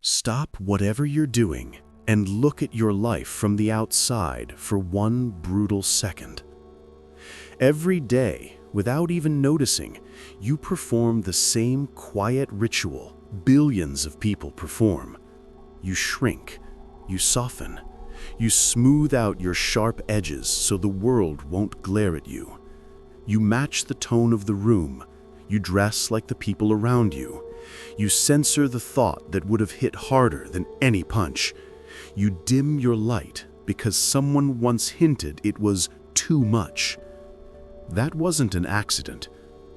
Stop whatever you're doing and look at your life from the outside for one brutal second. Every day, without even noticing, you perform the same quiet ritual billions of people perform. You shrink, you soften, you smooth out your sharp edges so the world won't glare at you. You match the tone of the room, you dress like the people around you. You censor the thought that would have hit harder than any punch. You dim your light because someone once hinted it was too much. That wasn't an accident.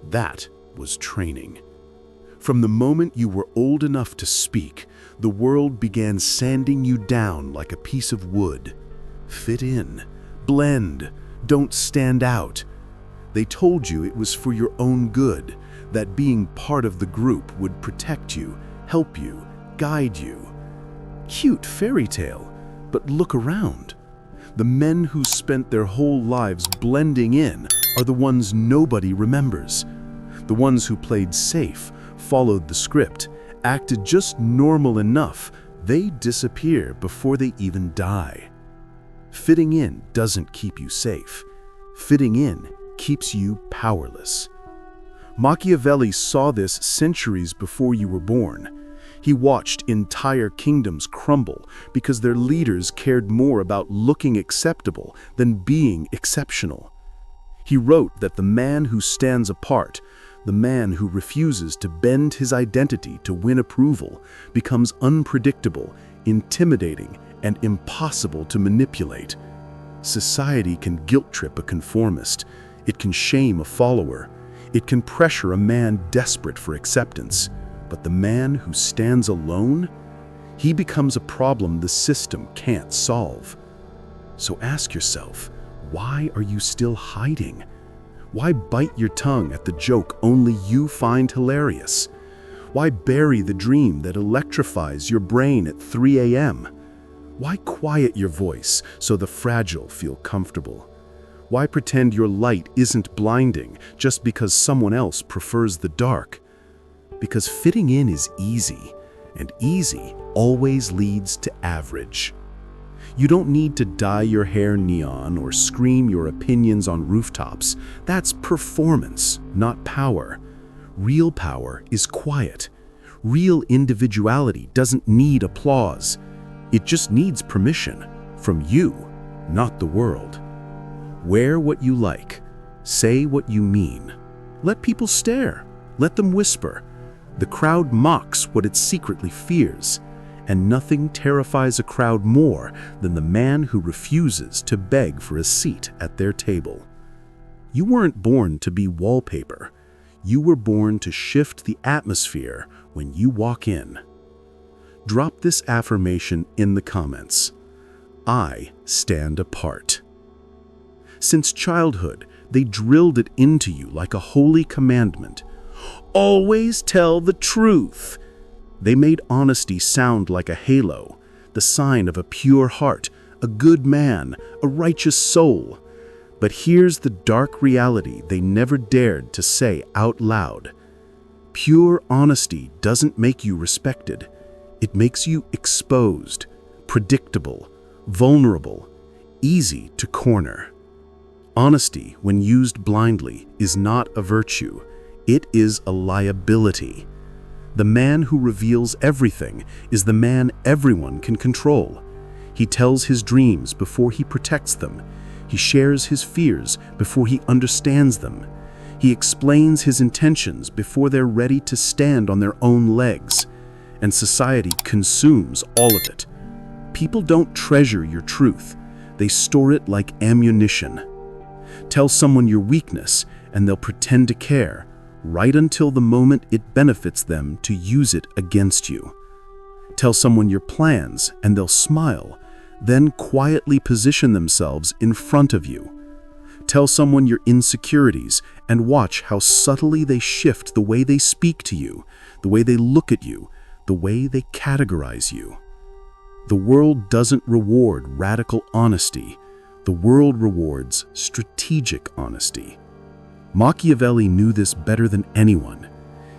That was training. From the moment you were old enough to speak, the world began sanding you down like a piece of wood. Fit in, blend, don't stand out. They told you it was for your own good, that being part of the group would protect you, help you, guide you. Cute fairy tale, but look around. The men who spent their whole lives blending in are the ones nobody remembers. The ones who played safe, followed the script, acted just normal enough, they disappear before they even die. Fitting in doesn't keep you safe. Fitting in keeps you powerless. Machiavelli saw this centuries before you were born. He watched entire kingdoms crumble because their leaders cared more about looking acceptable than being exceptional. He wrote that the man who stands apart, the man who refuses to bend his identity to win approval, becomes unpredictable, intimidating, and impossible to manipulate. Society can guilt-trip a conformist. It can shame a follower. It can pressure a man desperate for acceptance. But the man who stands alone, he becomes a problem the system can't solve. So ask yourself, why are you still hiding? Why bite your tongue at the joke only you find hilarious? Why bury the dream that electrifies your brain at 3 a.m.? Why quiet your voice so the fragile feel comfortable? Why pretend your light isn't blinding just because someone else prefers the dark? Because fitting in is easy, and easy always leads to average. You don't need to dye your hair neon or scream your opinions on rooftops. That's performance, not power. Real power is quiet. Real individuality doesn't need applause. It just needs permission from you, not the world. Wear what you like. Say what you mean. Let people stare. Let them whisper. The crowd mocks what it secretly fears, and nothing terrifies a crowd more than the man who refuses to beg for a seat at their table. You weren't born to be wallpaper. You were born to shift the atmosphere when you walk in. Drop this affirmation in the comments. I stand apart. Since childhood, they drilled it into you like a holy commandment. Always tell the truth. They made honesty sound like a halo, the sign of a pure heart, a good man, a righteous soul. But here's the dark reality they never dared to say out loud. Pure honesty doesn't make you respected. It makes you exposed, predictable, vulnerable, easy to corner. Honesty, when used blindly, is not a virtue. It is a liability. The man who reveals everything is the man everyone can control. He tells his dreams before he protects them. He shares his fears before he understands them. He explains his intentions before they're ready to stand on their own legs. And society consumes all of it. People don't treasure your truth. They store it like ammunition. Tell someone your weakness, and they'll pretend to care, right until the moment it benefits them to use it against you. Tell someone your plans, and they'll smile, then quietly position themselves in front of you. Tell someone your insecurities, and watch how subtly they shift the way they speak to you, the way they look at you, the way they categorize you. The world doesn't reward radical honesty. The world rewards strategic honesty. Machiavelli knew this better than anyone.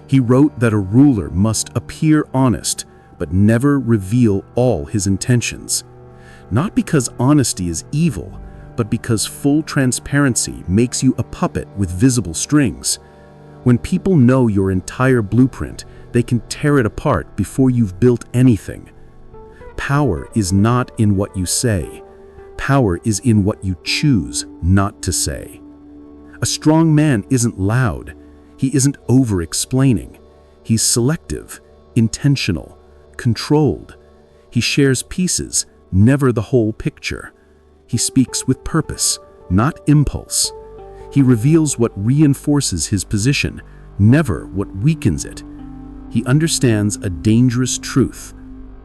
He wrote that a ruler must appear honest, but never reveal all his intentions. Not because honesty is evil, but because full transparency makes you a puppet with visible strings. When people know your entire blueprint, they can tear it apart before you've built anything. Power is not in what you say. Power is in what you choose not to say. A strong man isn't loud. He isn't over-explaining. He's selective, intentional, controlled. He shares pieces, never the whole picture. He speaks with purpose, not impulse. He reveals what reinforces his position, never what weakens it. He understands a dangerous truth.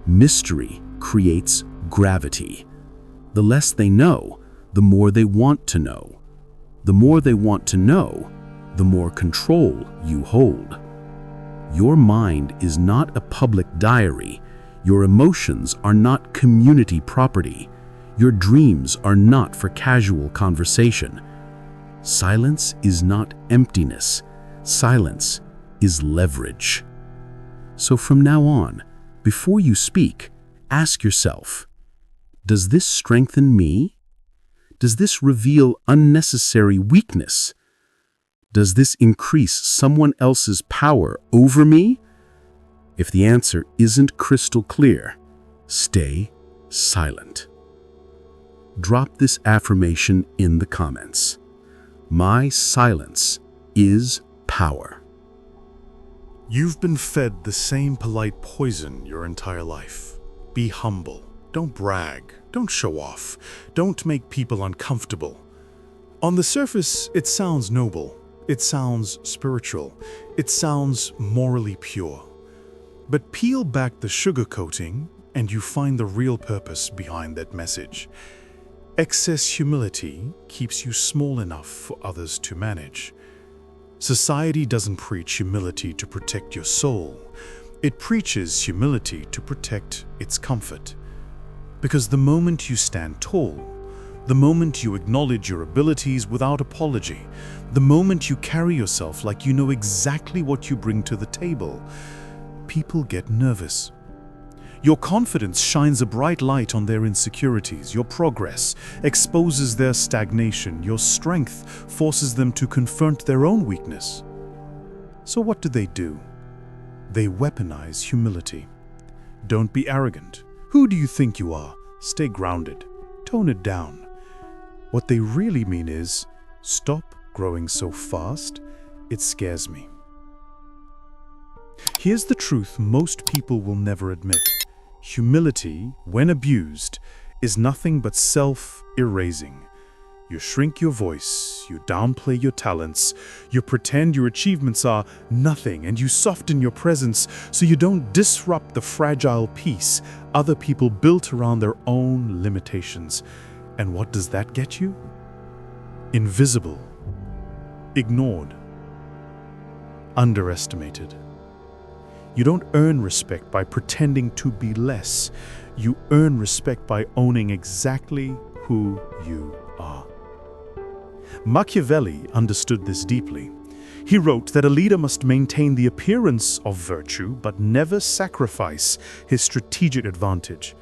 Mystery creates gravity. The less they know, the more they want to know. The more they want to know, the more control you hold. Your mind is not a public diary. Your emotions are not community property. Your dreams are not for casual conversation. Silence is not emptiness. Silence is leverage. So from now on, before you speak, ask yourself, does this strengthen me? Does this reveal unnecessary weakness? Does this increase someone else's power over me? If the answer isn't crystal clear, stay silent. Drop this affirmation in the comments. My silence is power. You've been fed the same polite poison your entire life. Be humble. Don't brag. Don't show off. Don't make people uncomfortable. On the surface, it sounds noble. It sounds spiritual. It sounds morally pure. But peel back the sugarcoating and you find the real purpose behind that message. Excess humility keeps you small enough for others to manage. Society doesn't preach humility to protect your soul. It preaches humility to protect its comfort. Because the moment you stand tall, the moment you acknowledge your abilities without apology, the moment you carry yourself like you know exactly what you bring to the table, people get nervous. Your confidence shines a bright light on their insecurities. Your progress exposes their stagnation. Your strength forces them to confront their own weakness. So what do? They weaponize humility. Don't be arrogant. Who do you think you are? Stay grounded. Tone it down. What they really mean is, stop growing so fast, it scares me. Here's the truth most people will never admit. Humility, when abused, is nothing but self-erasing. You shrink your voice, you downplay your talents, you pretend your achievements are nothing, and you soften your presence so you don't disrupt the fragile peace other people built around their own limitations. And what does that get you? Invisible, ignored, underestimated. You don't earn respect by pretending to be less. You earn respect by owning exactly who you are. Machiavelli understood this deeply. He wrote that a leader must maintain the appearance of virtue but never sacrifice his strategic advantage.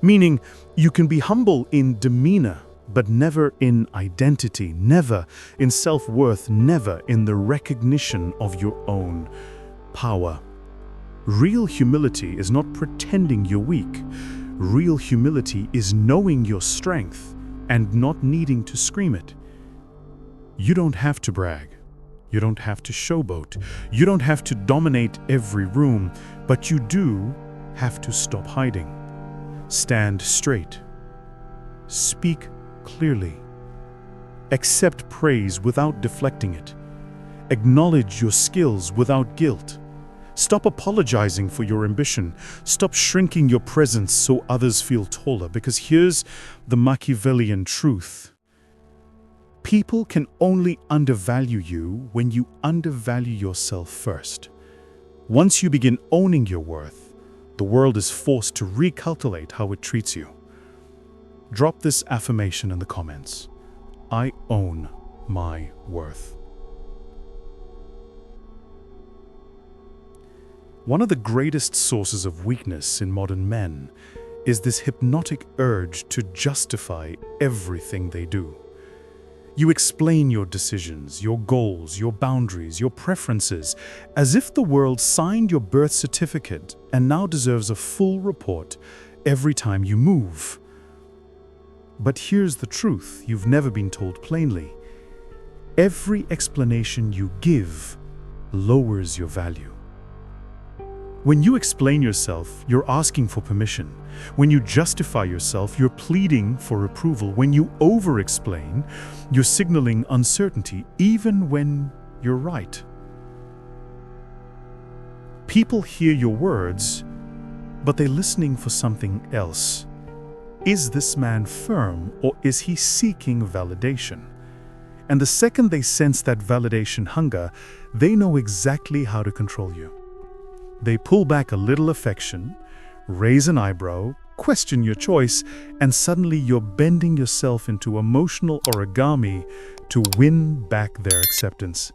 Meaning, you can be humble in demeanor, but never in identity, never in self-worth, never in the recognition of your own power. Real humility is not pretending you're weak. Real humility is knowing your strength and not needing to scream it. You don't have to brag. You don't have to showboat. You don't have to dominate every room, but you do have to stop hiding. Stand straight. Speak clearly. Accept praise without deflecting it. Acknowledge your skills without guilt. Stop apologizing for your ambition. Stop shrinking your presence so others feel taller, because here's the Machiavellian truth. People can only undervalue you when you undervalue yourself first. Once you begin owning your worth, the world is forced to recalculate how it treats you. Drop this affirmation in the comments. I own my worth. One of the greatest sources of weakness in modern men is this hypnotic urge to justify everything they do. You explain your decisions, your goals, your boundaries, your preferences, as if the world signed your birth certificate and now deserves a full report every time you move. But here's the truth you've never been told plainly. Every explanation you give lowers your value. When you explain yourself, you're asking for permission. When you justify yourself, you're pleading for approval. When you over-explain, you're signaling uncertainty, even when you're right. People hear your words, but they're listening for something else. Is this man firm, or is he seeking validation? And the second they sense that validation hunger, they know exactly how to control you. They pull back a little affection, raise an eyebrow, question your choice, and suddenly you're bending yourself into emotional origami to win back their acceptance.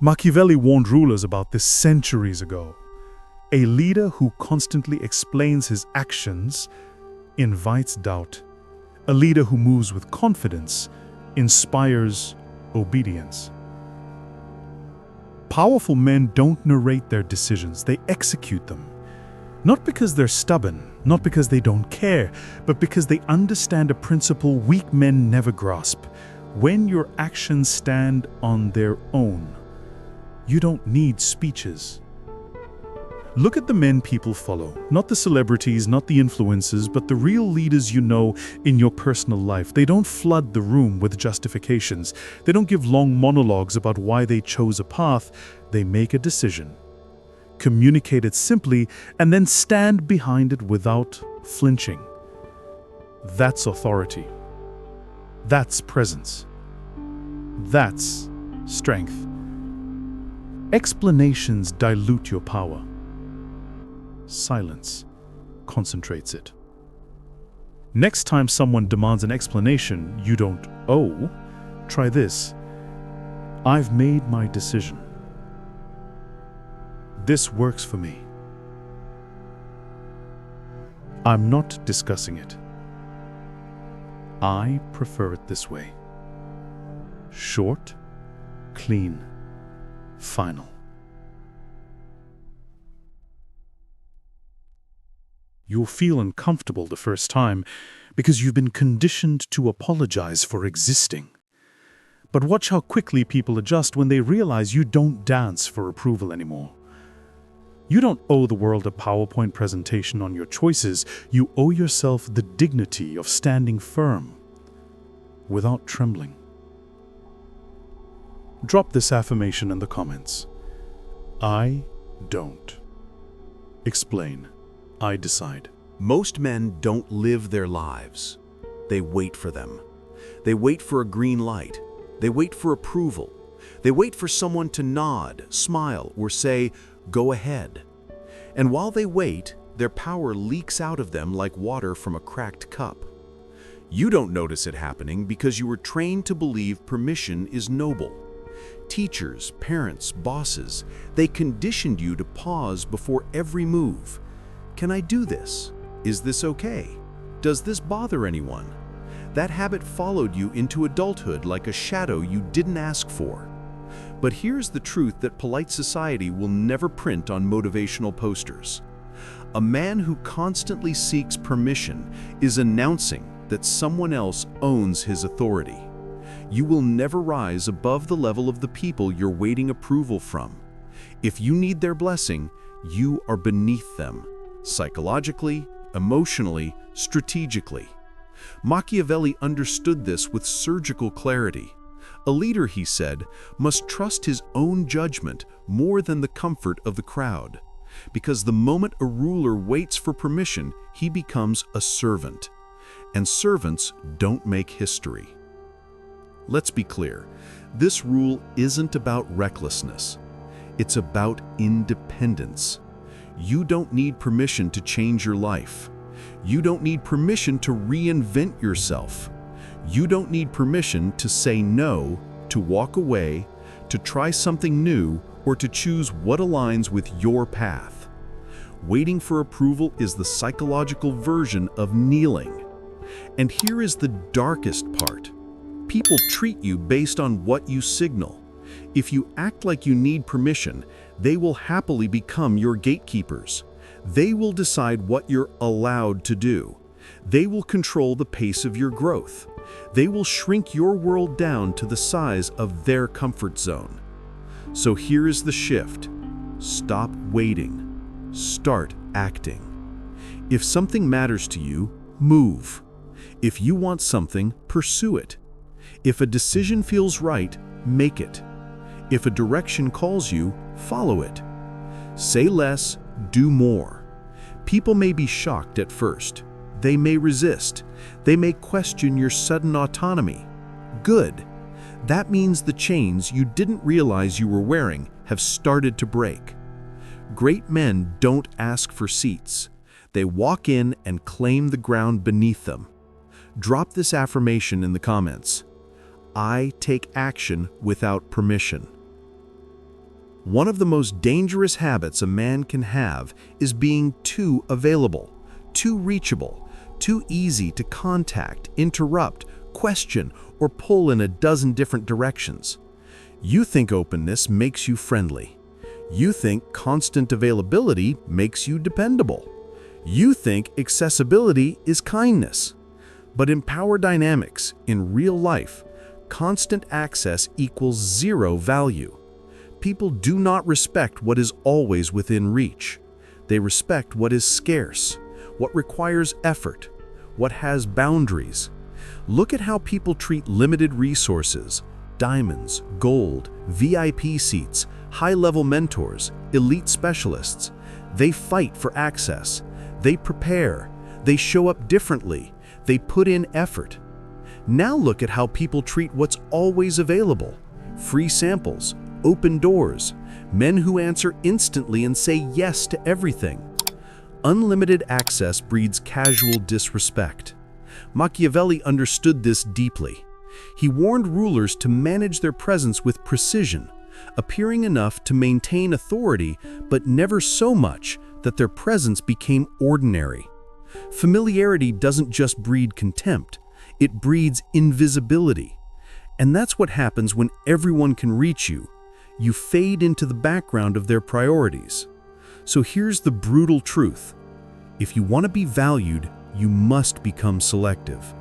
Machiavelli warned rulers about this centuries ago. A leader who constantly explains his actions invites doubt. A leader who moves with confidence inspires obedience. Powerful men don't narrate their decisions, they execute them. Not because they're stubborn, not because they don't care, but because they understand a principle weak men never grasp. When your actions stand on their own, you don't need speeches. Look at the men people follow, not the celebrities, not the influencers, but the real leaders you know in your personal life. They don't flood the room with justifications. They don't give long monologues about why they chose a path. They make a decision, communicate it simply, and then stand behind it without flinching. That's authority. That's presence. That's strength. Explanations dilute your power. Silence concentrates it. Next time someone demands an explanation you don't owe, try this. I've made my decision. This works for me. I'm not discussing it. I prefer it this way. Short, clean, final. You'll feel uncomfortable the first time because you've been conditioned to apologize for existing. But watch how quickly people adjust when they realize you don't dance for approval anymore. You don't owe the world a PowerPoint presentation on your choices. You owe yourself the dignity of standing firm without trembling. Drop this affirmation in the comments. I don't. Explain. I decide. Most men don't live their lives. They wait for them. They wait for a green light. They wait for approval. They wait for someone to nod, smile, or say, "Go ahead." And while they wait, their power leaks out of them like water from a cracked cup. You don't notice it happening because you were trained to believe permission is noble. Teachers, parents, bosses, they conditioned you to pause before every move. Can I do this? Is this okay? Does this bother anyone? That habit followed you into adulthood like a shadow you didn't ask for. But here's the truth that polite society will never print on motivational posters. A man who constantly seeks permission is announcing that someone else owns his authority. You will never rise above the level of the people you're waiting approval from. If you need their blessing, you are beneath them. Psychologically, emotionally, strategically. Machiavelli understood this with surgical clarity. A leader, he said, must trust his own judgment more than the comfort of the crowd. Because the moment a ruler waits for permission, he becomes a servant. And servants don't make history. Let's be clear, this rule isn't about recklessness. It's about independence. You don't need permission to change your life. You don't need permission to reinvent yourself. You don't need permission to say no, to walk away, to try something new, or to choose what aligns with your path. Waiting for approval is the psychological version of kneeling. And here is the darkest part. People treat you based on what you signal. If you act like you need permission, they will happily become your gatekeepers. They will decide what you're allowed to do. They will control the pace of your growth. They will shrink your world down to the size of their comfort zone. So here is the shift. Stop waiting. Start acting. If something matters to you, move. If you want something, pursue it. If a decision feels right, make it. If a direction calls you, follow it. Say less, do more. People may be shocked at first. They may resist. They may question your sudden autonomy. Good. That means the chains you didn't realize you were wearing have started to break. Great men don't ask for seats. They walk in and claim the ground beneath them. Drop this affirmation in the comments. I take action without permission. One of the most dangerous habits a man can have is being too available, too reachable, too easy to contact, interrupt, question, or pull in a dozen different directions. You think openness makes you friendly. You think constant availability makes you dependable. You think accessibility is kindness. But in power dynamics, in real life, constant access equals zero value. People do not respect what is always within reach. They respect what is scarce, what requires effort, what has boundaries. Look at how people treat limited resources, diamonds, gold, VIP seats, high-level mentors, elite specialists. They fight for access. They prepare. They show up differently. They put in effort. Now look at how people treat what's always available. Free samples, open doors, men who answer instantly and say yes to everything. Unlimited access breeds casual disrespect. Machiavelli understood this deeply. He warned rulers to manage their presence with precision, appearing enough to maintain authority, but never so much that their presence became ordinary. Familiarity doesn't just breed contempt, it breeds invisibility. And that's what happens when everyone can reach you. You fade into the background of their priorities. So here's the brutal truth. If you want to be valued, you must become selective.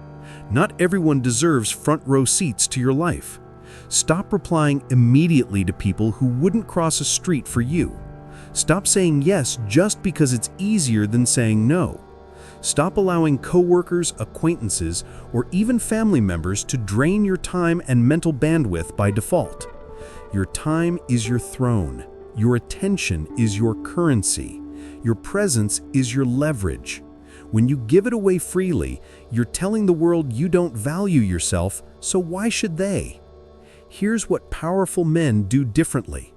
Not everyone deserves front row seats to your life. Stop replying immediately to people who wouldn't cross a street for you. Stop saying yes just because it's easier than saying no. Stop allowing coworkers, acquaintances, or even family members to drain your time and mental bandwidth by default. Your time is your throne. Your attention is your currency. Your presence is your leverage. When you give it away freely, you're telling the world you don't value yourself, so why should they? Here's what powerful men do differently.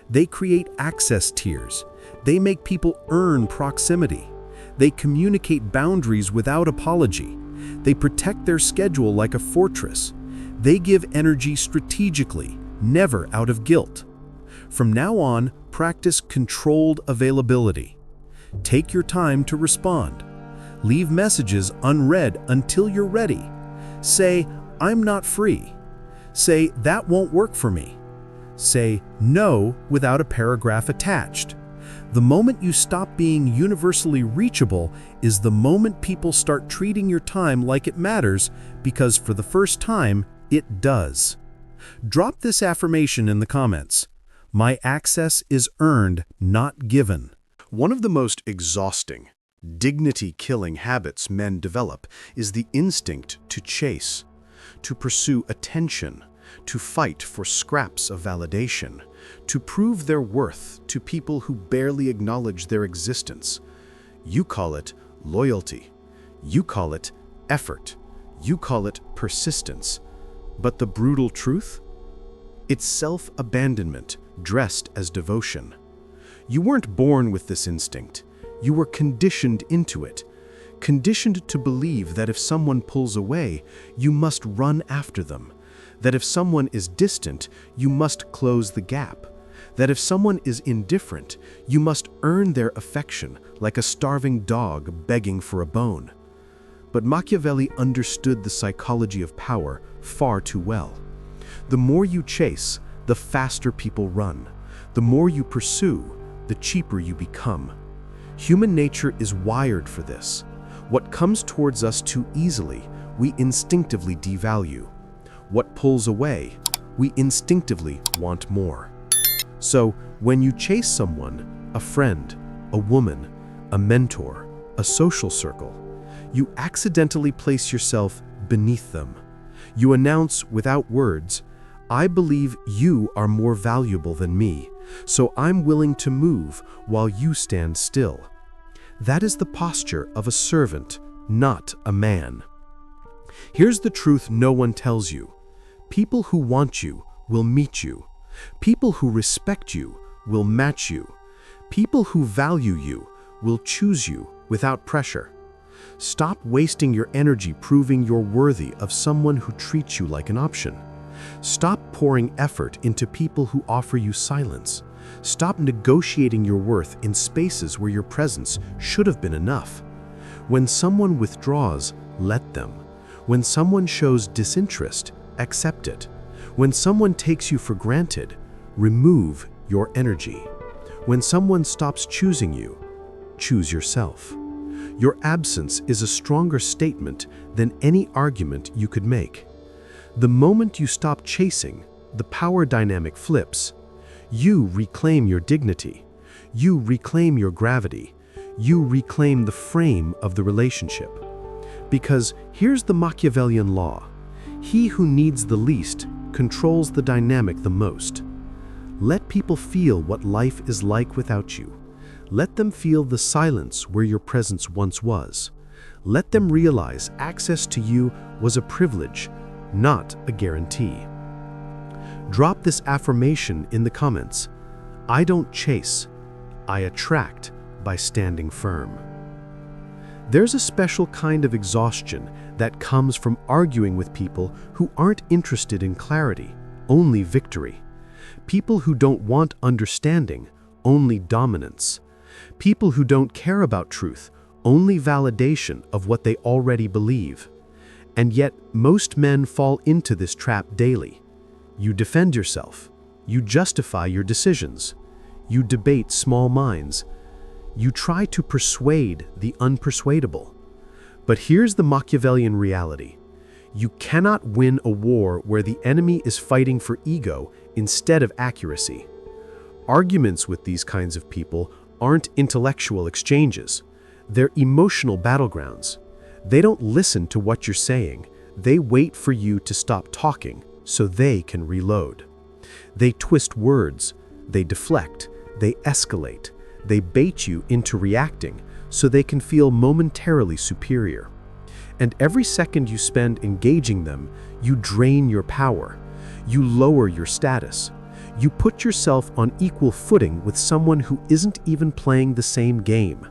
They create access tiers. They make people earn proximity. They communicate boundaries without apology. They protect their schedule like a fortress. They give energy strategically, never out of guilt. From now on, practice controlled availability. Take your time to respond. Leave messages unread until you're ready. Say, I'm not free. Say, that won't work for me. Say no without a paragraph attached. The moment you stop being universally reachable is the moment people start treating your time like it matters, because for the first time, it does. Drop this affirmation in the comments. My access is earned, not given. One of the most exhausting, dignity-killing habits men develop is the instinct to chase, to pursue attention, to fight for scraps of validation, to prove their worth to people who barely acknowledge their existence. You call it loyalty. You call it effort. You call it persistence. But the brutal truth? It's self-abandonment dressed as devotion. You weren't born with this instinct. You were conditioned into it. Conditioned to believe that if someone pulls away, you must run after them. That if someone is distant, you must close the gap. that if someone is indifferent, you must earn their affection like a starving dog begging for a bone. But Machiavelli understood the psychology of power far too well. The more you chase, the faster people run. The more you pursue, the cheaper you become. Human nature is wired for this. What comes towards us too easily, we instinctively devalue. What pulls away, we instinctively want more. So, when you chase someone, a friend, a woman, a mentor, a social circle, you accidentally place yourself beneath them. You announce without words, "I believe you are more valuable than me, so I'm willing to move while you stand still." That is the posture of a servant, not a man. Here's the truth no one tells you. People who want you will meet you. People who respect you will match you. People who value you will choose you without pressure. Stop wasting your energy proving you're worthy of someone who treats you like an option. Stop pouring effort into people who offer you silence. Stop negotiating your worth in spaces where your presence should have been enough. When someone withdraws, let them. When someone shows disinterest, accept it. When someone takes you for granted, remove your energy. When someone stops choosing you, choose yourself. Your absence is a stronger statement than any argument you could make. The moment you stop chasing, the power dynamic flips. You reclaim your dignity. You reclaim your gravity. You reclaim the frame of the relationship. Because here's the Machiavellian law. He who needs the least controls the dynamic the most. Let people feel what life is like without you. Let them feel the silence where your presence once was. Let them realize access to you was a privilege, not a guarantee. Drop this affirmation in the comments. I don't chase, I attract by standing firm. There's a special kind of exhaustion that comes from arguing with people who aren't interested in clarity, only victory. People who don't want understanding, only dominance. People who don't care about truth, only validation of what they already believe. And yet, most men fall into this trap daily. You defend yourself. You justify your decisions. You debate small minds. You try to persuade the unpersuadable. But here's the Machiavellian reality. You cannot win a war where the enemy is fighting for ego instead of accuracy. Arguments with these kinds of people aren't intellectual exchanges. They're emotional battlegrounds. They don't listen to what you're saying. They wait for you to stop talking so they can reload. They twist words. They deflect. They escalate. They bait you into reacting so they can feel momentarily superior. And every second you spend engaging them, you drain your power. You lower your status. You put yourself on equal footing with someone who isn't even playing the same game.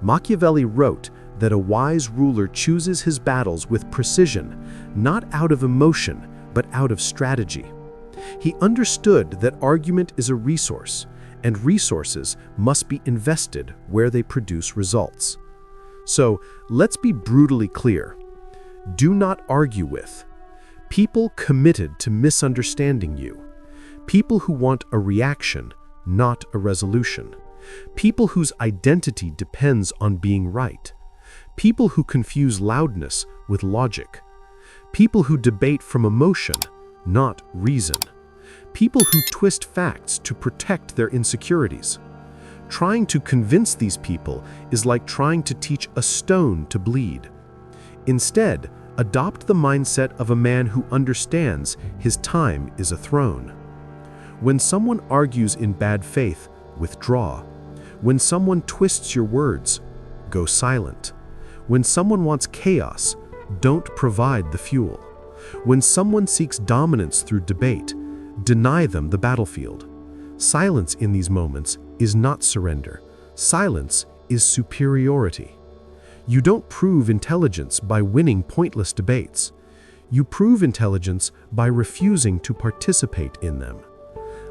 Machiavelli wrote that a wise ruler chooses his battles with precision, not out of emotion, but out of strategy. He understood that argument is a resource, and resources must be invested where they produce results. So, let's be brutally clear. Do not argue with people committed to misunderstanding you. People who want a reaction, not a resolution. People whose identity depends on being right. People who confuse loudness with logic. People who debate from emotion, not reason. People who twist facts to protect their insecurities. Trying to convince these people is like trying to teach a stone to bleed. Instead, adopt the mindset of a man who understands his time is a throne. When someone argues in bad faith, withdraw. When someone twists your words, go silent. When someone wants chaos, don't provide the fuel. When someone seeks dominance through debate, deny them the battlefield. Silence in these moments is not surrender. Silence is superiority. You don't prove intelligence by winning pointless debates. You prove intelligence by refusing to participate in them.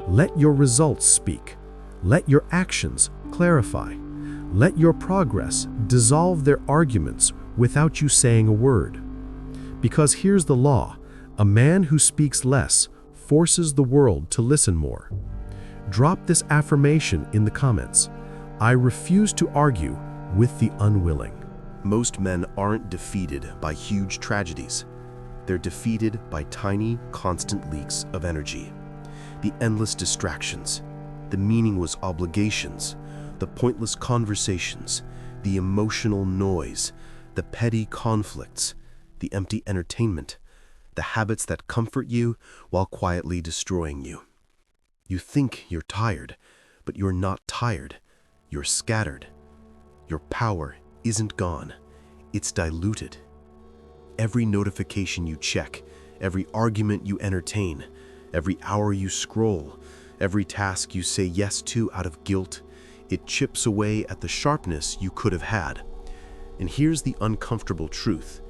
Let your results speak. Let your actions clarify. Let your progress dissolve their arguments without you saying a word. Because here's the law: a man who speaks less forces the world to listen more. Drop this affirmation in the comments. I refuse to argue with the unwilling. Most men aren't defeated by huge tragedies. They're defeated by tiny, constant leaks of energy. The endless distractions, the meaningless obligations, the pointless conversations, the emotional noise, the petty conflicts, the empty entertainment, the habits that comfort you while quietly destroying you. You think you're tired, but you're not tired. You're scattered. Your power isn't gone. It's diluted. Every notification you check, every argument you entertain, every hour you scroll, every task you say yes to out of guilt, it chips away at the sharpness you could have had. And here's the uncomfortable truth: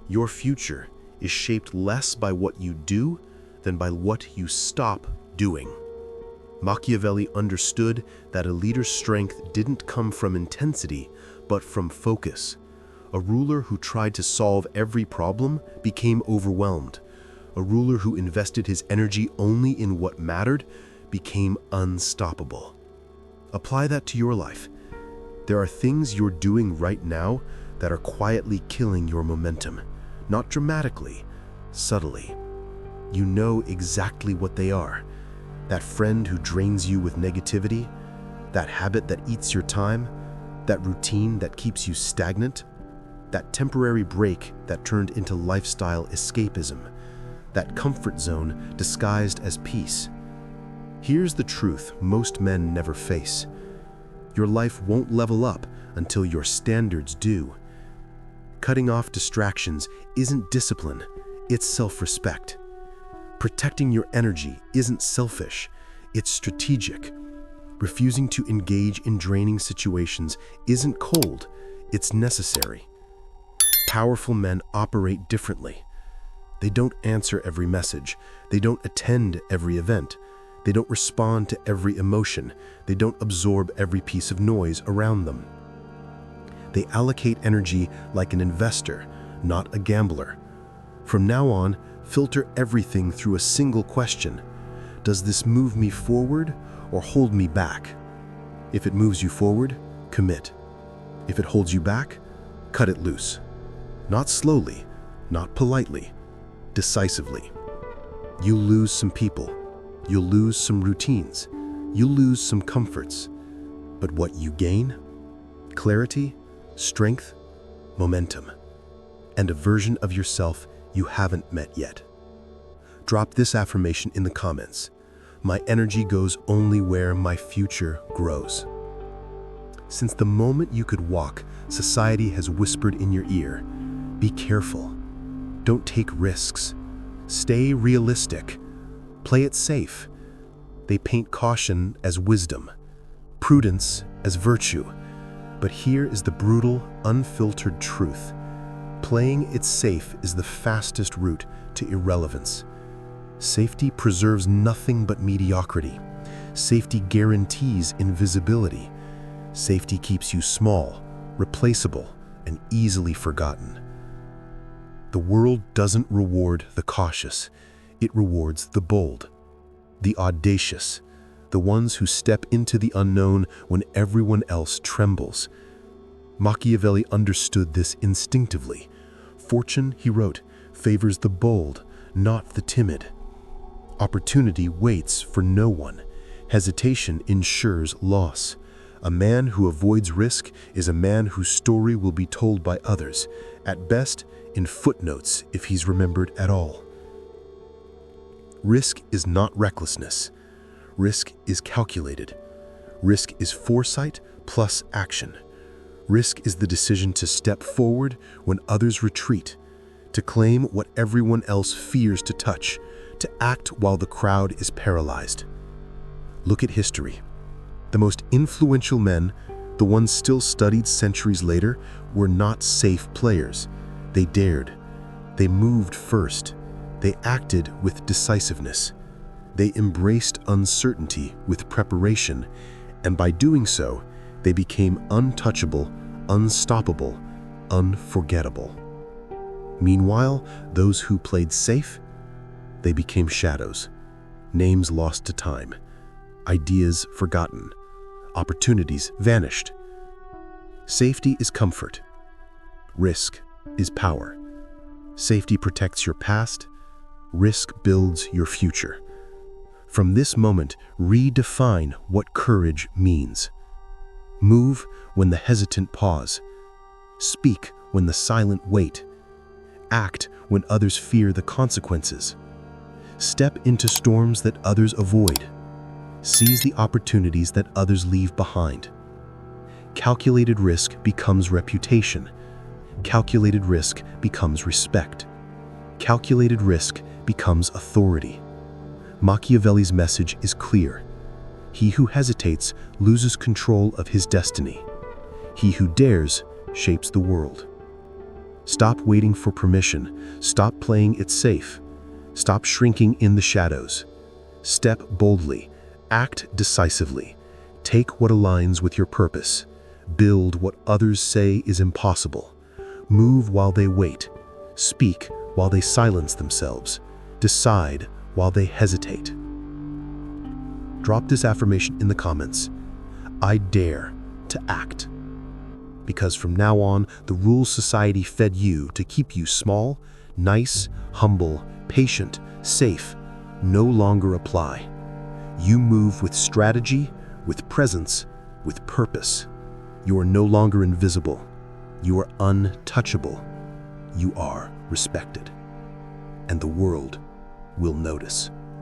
your future is shaped less by what you do than by what you stop doing. Machiavelli understood that a leader's strength didn't come from intensity, but from focus. A ruler who tried to solve every problem became overwhelmed. A ruler who invested his energy only in what mattered became unstoppable. Apply that to your life. There are things you're doing right now that are quietly killing your momentum. Not dramatically, subtly. You know exactly what they are. That friend who drains you with negativity, that habit that eats your time, that routine that keeps you stagnant, that temporary break that turned into lifestyle escapism, that comfort zone disguised as peace. Here's the truth most men never face. Your life won't level up until your standards do. Cutting off distractions isn't discipline, it's self-respect. Protecting your energy isn't selfish, it's strategic. Refusing to engage in draining situations isn't cold, it's necessary. Powerful men operate differently. They don't answer every message. They don't attend every event. They don't respond to every emotion. They don't absorb every piece of noise around them. They allocate energy like an investor, not a gambler. From now on, filter everything through a single question. Does this move me forward or hold me back? If it moves you forward, commit. If it holds you back, cut it loose. Not slowly, not politely, decisively. You'll lose some people. You'll lose some routines. You'll lose some comforts. But what you gain? Clarity, strength, momentum, and a version of yourself you haven't met yet. Drop this affirmation in the comments. My energy goes only where my future grows. Since the moment you could walk, society has whispered in your ear, be careful. Don't take risks. Stay realistic. Play it safe. They paint caution as wisdom, prudence as virtue. But here is the brutal, unfiltered truth. Playing it safe is the fastest route to irrelevance. Safety preserves nothing but mediocrity. Safety guarantees invisibility. Safety keeps you small, replaceable, and easily forgotten. The world doesn't reward the cautious. It rewards the bold, the audacious, the ones who step into the unknown when everyone else trembles. Machiavelli understood this instinctively. Fortune, he wrote, favors the bold, not the timid. Opportunity waits for no one. Hesitation ensures loss. A man who avoids risk is a man whose story will be told by others, at best in footnotes if he's remembered at all. Risk is not recklessness. Risk is calculated. Risk is foresight plus action. Risk is the decision to step forward when others retreat, to claim what everyone else fears to touch, to act while the crowd is paralyzed. Look at history. The most influential men, the ones still studied centuries later, were not safe players. They dared. They moved first. They acted with decisiveness. They embraced uncertainty with preparation, and by doing so, they became untouchable, unstoppable, unforgettable. Meanwhile, those who played safe, they became shadows, names lost to time, ideas forgotten, opportunities vanished. Safety is comfort. Risk is power. Safety protects your past. Risk builds your future. From this moment, redefine what courage means. Move when the hesitant pause. Speak when the silent wait. Act when others fear the consequences. Step into storms that others avoid. Seize the opportunities that others leave behind. Calculated risk becomes reputation. Calculated risk becomes respect. Calculated risk becomes authority. Machiavelli's message is clear. He who hesitates loses control of his destiny. He who dares shapes the world. Stop waiting for permission. Stop playing it safe. Stop shrinking in the shadows. Step boldly. Act decisively. Take what aligns with your purpose. Build what others say is impossible. Move while they wait. Speak while they silence themselves. Decide while they hesitate. Drop this affirmation in the comments. I dare to act. Because from now on, the rules society fed you to keep you small, nice, humble, patient, safe, no longer apply. You move with strategy, with presence, with purpose. You are no longer invisible. You are untouchable. You are respected. And the world will notice.